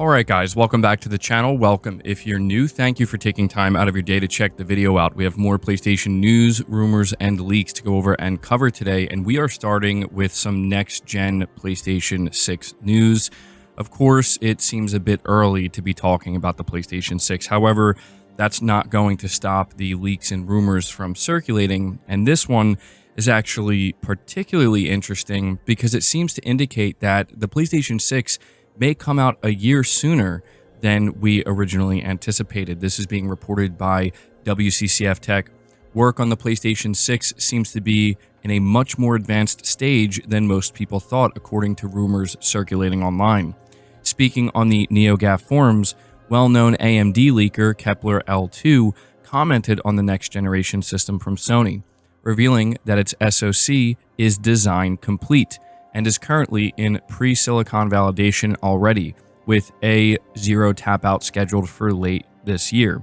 Alright guys, welcome back to the channel. Welcome if you're new. Thank you for taking time out of your day to check the video out. We have more PlayStation news, rumors, and leaks to go over and cover today, and we are starting with some next-gen PlayStation 6 news. Of course, it seems a bit early to be talking about the PlayStation 6. However, that's not going to stop the leaks and rumors from circulating, and this one is actually particularly interesting because it seems to indicate that the PlayStation 6 may come out a year sooner than we originally anticipated. This is being reported by WCCF Tech. Work on the PlayStation 6 seems to be in a much more advanced stage than most people thought, according to rumors circulating online. Speaking on the NeoGAF forums, well-known AMD leaker Kepler L2 commented on the next-generation system from Sony, revealing that its SoC is design complete and is currently in pre-silicon validation already, with A0 tap-out scheduled for late this year.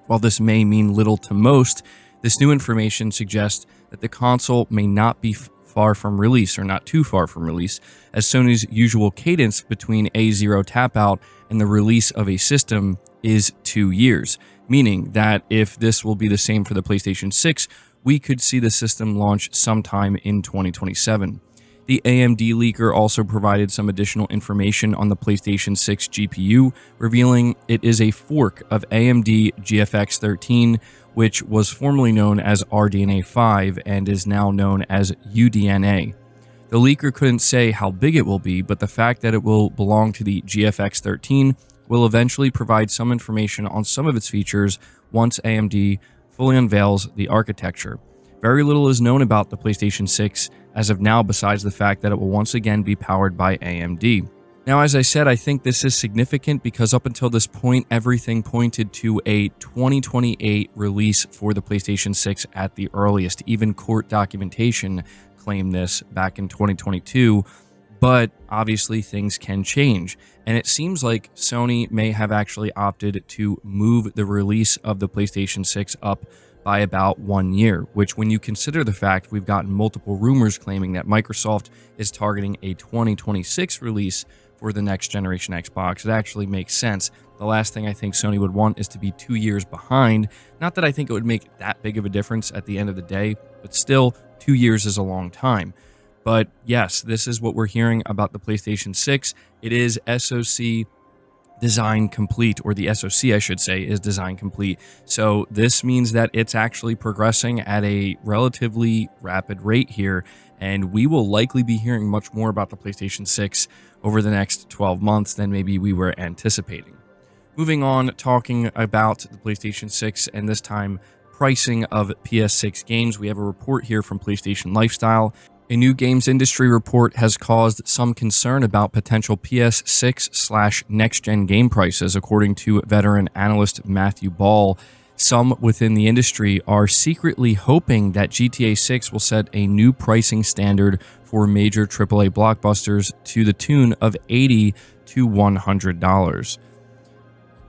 While this may mean little to most, this new information suggests that the console may not be far from release, or not too far from release, as Sony's usual cadence between A0 tap-out and the release of a system is 2 years, meaning that if this will be the same for the PlayStation 6, we could see the system launch sometime in 2027. The AMD leaker also provided some additional information on the PlayStation 6 GPU, revealing it is a fork of AMD GFX 13, which was formerly known as RDNA 5 and is now known as UDNA. The leaker couldn't say how big it will be, but the fact that it will belong to the GFX 13 will eventually provide some information on some of its features once AMD fully unveils the architecture. Very little is known about the PlayStation 6 as of now, besides the fact that it will once again be powered by AMD. Now, as I said, I think this is significant because up until this point, everything pointed to a 2028 release for the PlayStation 6 at the earliest. Even court documentation claimed this back in 2022, but obviously things can change. And it seems like Sony may have actually opted to move the release of the PlayStation 6 up by about 1 year, which when you consider the fact we've gotten multiple rumors claiming that Microsoft is targeting a 2026 release for the next generation Xbox, it actually makes sense. The last thing I think Sony would want is to be 2 years behind. Not that I think it would make that big of a difference at the end of the day, but still 2 years is a long time. But yes, this is what we're hearing about the PlayStation 6. It is SoC design complete, or the SoC, I should say, is design complete. So this means that it's actually progressing at a relatively rapid rate here, and we will likely be hearing much more about the PlayStation 6 over the next 12 months than maybe we were anticipating. Moving on, talking about the PlayStation 6, and this time pricing of PS6 games, we have a report here from PlayStation Lifestyle. A new games industry report has caused some concern about potential PS6/next-gen game prices, according to veteran analyst Matthew Ball. Some within the industry are secretly hoping that GTA 6 will set a new pricing standard for major AAA blockbusters to the tune of $80 to $100.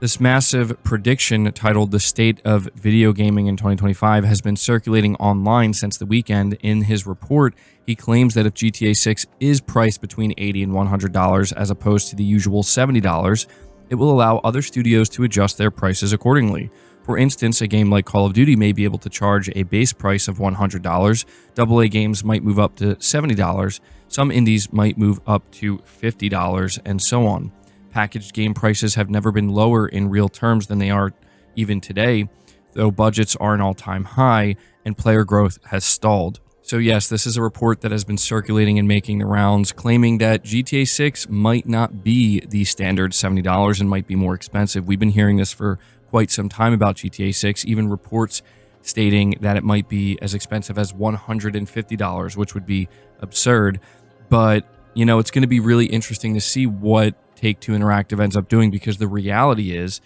This massive prediction, titled The State of Video Gaming in 2025, has been circulating online since the weekend. In his report, he claims that if GTA 6 is priced between $80 and $100 as opposed to the usual $70, it will allow other studios to adjust their prices accordingly. For instance, a game like Call of Duty may be able to charge a base price of $100, AA games might move up to $70, some indies might move up to $50, and so on. Packaged game prices have never been lower in real terms than they are even today, though budgets are an all-time high and player growth has stalled. So yes, this is a report that has been circulating and making the rounds, claiming that GTA 6 might not be the standard $70 and might be more expensive. We've been hearing this for quite some time about GTA 6, even reports stating that it might be as expensive as $150, which would be absurd. But, you know, it's going to be really interesting to see what Take-Two Interactive ends up doing, because the reality is,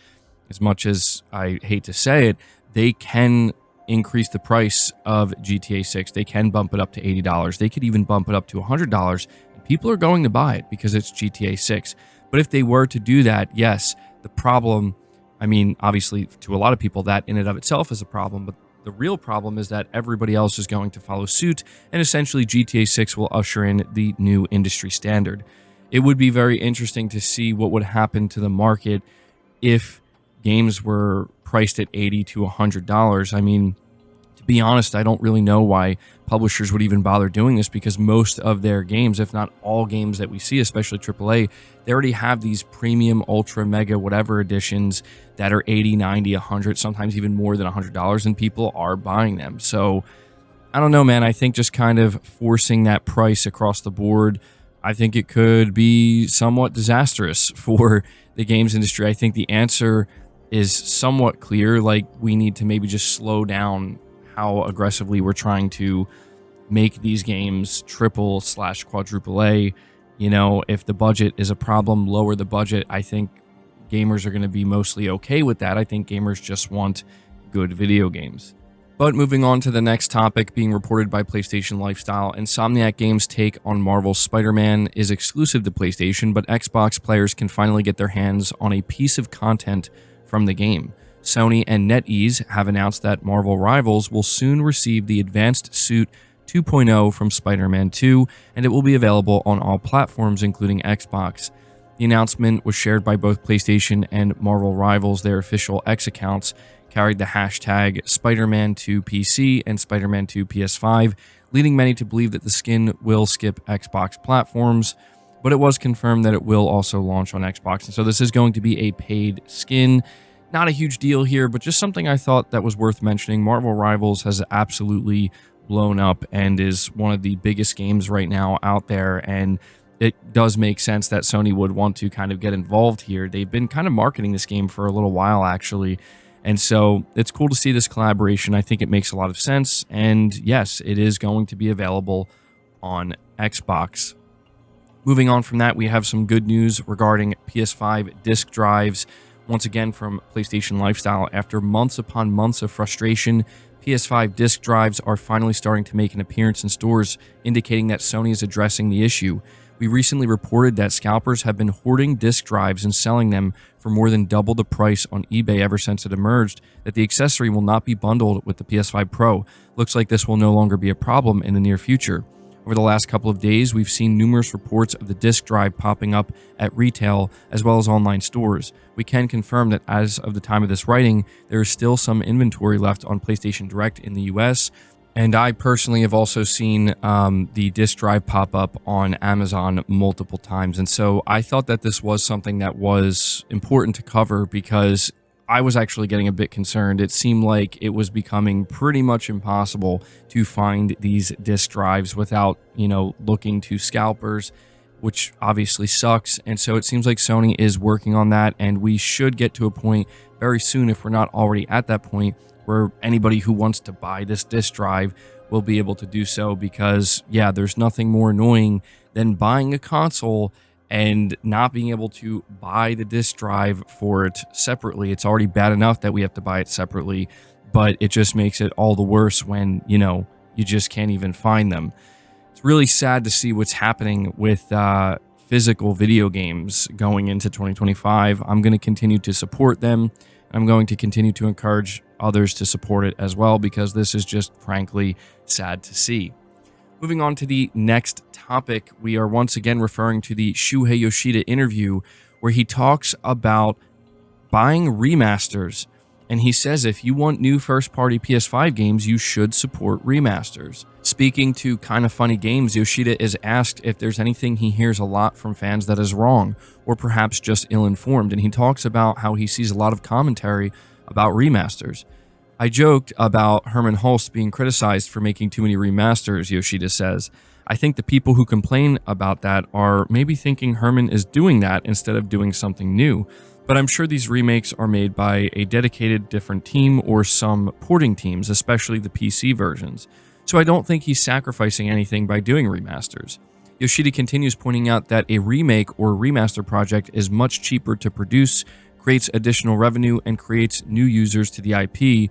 as much as I hate to say it, they can increase the price of GTA 6. They can bump it up to $80. They could even bump it up to $100, and people are going to buy it because it's GTA 6. But if they were to do that, yes, the problem, I mean, obviously to a lot of people that in and of itself is a problem, but the real problem is that everybody else is going to follow suit, and essentially GTA 6 will usher in the new industry standard. it would be very interesting to see what would happen to the market if games were priced at $80 to $100. I mean, to be honest, I don't really know why publishers would even bother doing this, because most of their games, if not all games that we see, especially AAA, they already have these premium, ultra, mega, whatever editions that are 80, 90, 100, sometimes even more than $100, and people are buying them. So I don't know, man. I think just kind of forcing that price across the board, I think it could be somewhat disastrous for the games industry. I think the answer is somewhat clear. Like, we need to maybe just slow down how aggressively we're trying to make these games triple/quadruple A. You know, if the budget is a problem, lower the budget. I think gamers are going to be mostly okay with that. I think gamers just want good video games. But moving on to the next topic, being reported by PlayStation Lifestyle, Insomniac Games' take on Marvel's Spider-Man is exclusive to PlayStation, but Xbox players can finally get their hands on a piece of content from the game. Sony and NetEase have announced that Marvel Rivals will soon receive the Advanced Suit 2.0 from Spider-Man 2, and it will be available on all platforms, including Xbox. The announcement was shared by both PlayStation and Marvel Rivals. Their official X accounts carried the hashtag Spider-Man2PC and Spider-Man2PS5, leading many to believe that the skin will skip Xbox platforms, but it was confirmed that it will also launch on Xbox. And so this is going to be a paid skin. Not a huge deal here, but just something I thought that was worth mentioning. Marvel Rivals has absolutely blown up and is one of the biggest games right now out there, and it does make sense that Sony would want to kind of get involved here. They've been kind of marketing this game for a little while, actually, and so it's cool to see this collaboration. I think it makes a lot of sense, and yes, it is going to be available on Xbox. Moving on from that, we have some good news regarding PS5 disc drives. Once again, from PlayStation Lifestyle, after months upon months of frustration, PS5 disc drives are finally starting to make an appearance in stores, indicating that Sony is addressing the issue. We recently reported that scalpers have been hoarding disc drives and selling them for more than double the price on eBay ever since it emerged that the accessory will not be bundled with the PS5 Pro. Looks like this will no longer be a problem in the near future. Over the last couple of days, we've seen numerous reports of the disc drive popping up at retail as well as online stores. We can confirm that as of the time of this writing, there is still some inventory left on PlayStation Direct in the US, and I personally have also seen the disc drive pop up on Amazon multiple times. And so I thought that this was something that was important to cover, because I was actually getting a bit concerned. It seemed like it was becoming pretty much impossible to find these disc drives without, looking to scalpers, which obviously sucks. And so it seems like Sony is working on that, and we should get to a point very soon, if we're not already at that point, where anybody who wants to buy this disc drive will be able to do so, because, yeah, there's nothing more annoying than buying a console and not being able to buy the disc drive for it separately. It's already bad enough that we have to buy it separately, but it just makes it all the worse when, you just can't even find them. It's really sad to see what's happening with physical video games going into 2025. I'm going to continue to support them. I'm going to continue to encourage others to support it as well, because this is just frankly sad to see. Moving on to the next topic, we are once again referring to the Shuhei Yoshida interview, where he talks about buying remasters. And he says if you want new first-party PS5 games, you should support remasters. Speaking to Kinda Funny Games, Yoshida is asked if there's anything he hears a lot from fans that is wrong, or perhaps just ill-informed, and he talks about how he sees a lot of commentary about remasters. I joked about Herman Hulst being criticized for making too many remasters, Yoshida says. I think the people who complain about that are maybe thinking Herman is doing that instead of doing something new. But I'm sure these remakes are made by a dedicated different team or some porting teams, especially the PC versions. So I don't think he's sacrificing anything by doing remasters. Yoshida continues, pointing out that a remake or remaster project is much cheaper to produce, creates additional revenue, and creates new users to the IP,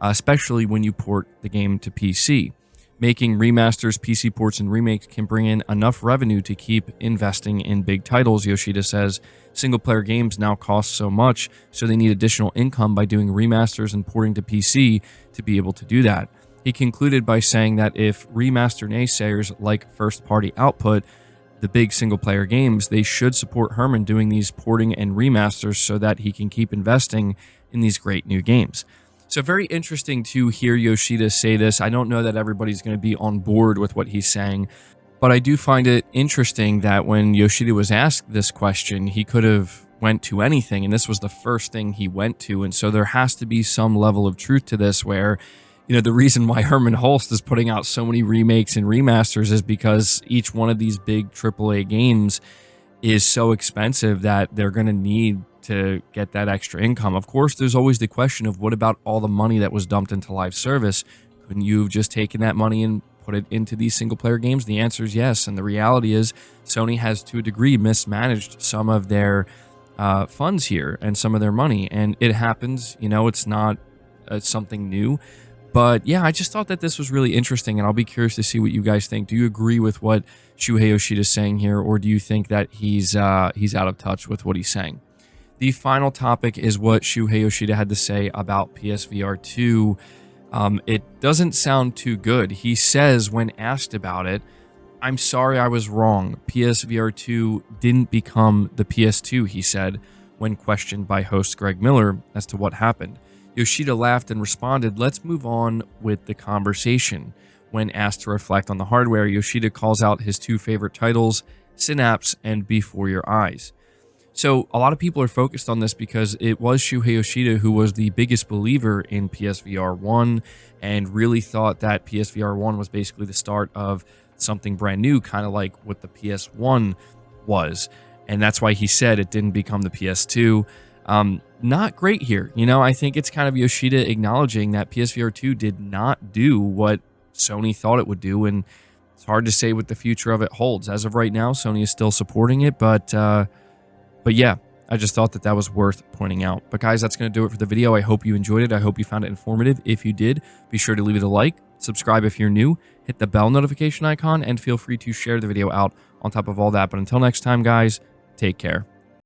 especially when you port the game to PC. Making remasters, PC ports, and remakes can bring in enough revenue to keep investing in big titles, Yoshida says. Single-player games now cost so much, so they need additional income by doing remasters and porting to PC to be able to do that. He concluded by saying that if remaster naysayers like first-party output, the big single player games, they should support Herman doing these porting and remasters so that he can keep investing in these great new games. So very interesting to hear Yoshida say this. I don't know that everybody's going to be on board with what he's saying, but I do find it interesting that when Yoshida was asked this question, he could have went to anything, and this was the first thing he went to. And so there has to be some level of truth to this where, you know, the reason why Herman Hulst is putting out so many remakes and remasters is because each one of these big AAA games is so expensive that they're going to need to get that extra income. Of course, there's always the question of what about all the money that was dumped into live service? Couldn't you have just taken that money and put it into these single player games? The answer is yes. And the reality is Sony has to a degree mismanaged some of their funds here and some of their money. And it happens, you know, it's not something new. But yeah, I just thought that this was really interesting, and I'll be curious to see what you guys think. Do you agree with what Shuhei Yoshida is saying here, or do you think that he's out of touch with what he's saying? The final topic is what Shuhei Yoshida had to say about PSVR 2. It doesn't sound too good. He says when asked about it, "I'm sorry I was wrong. PSVR 2 didn't become the PS2, he said, when questioned by host Greg Miller as to what happened. Yoshida laughed and responded, "Let's move on with the conversation." When asked to reflect on the hardware, Yoshida calls out his two favorite titles, Synapse and Before Your Eyes. So a lot of people are focused on this because it was Shuhei Yoshida who was the biggest believer in PSVR 1 and really thought that PSVR 1 was basically the start of something brand new, kind of like what the PS1 was. And that's why he said it didn't become the PS2. Not great here. You know, I think it's kind of Yoshida acknowledging that PSVR 2 did not do what Sony thought it would do, and it's hard to say what the future of it holds. As of right now, Sony is still supporting it, but yeah, I just thought that was worth pointing out. But guys, that's going to do it for the video. I hope you enjoyed it. I hope you found it informative. If you did, be sure to leave it a like, subscribe if you're new, hit the bell notification icon, and feel free to share the video out on top of all that. But until next time, guys, take care.